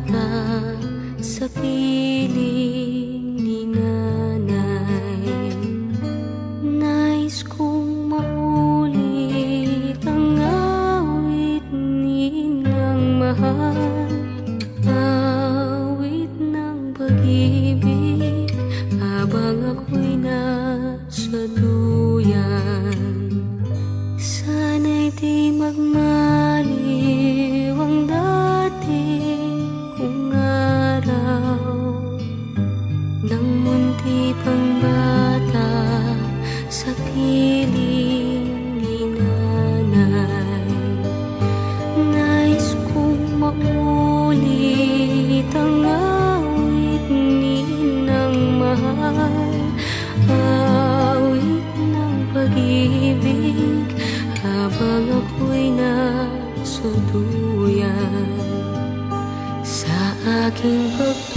bata sa piling ni nanay. Nais kong maulit ang awit ninang mahal, awit ng pag-ibig habang ako'y nasa duyan. Sana'y di magmaliw ang dating kong araw, nang munti pang bata sa piling ni nanay. Nais kong maulit ang awit ninang mahal, awit ng pag-ibig habang ako'y nasa duyan. Sa aking pagkakas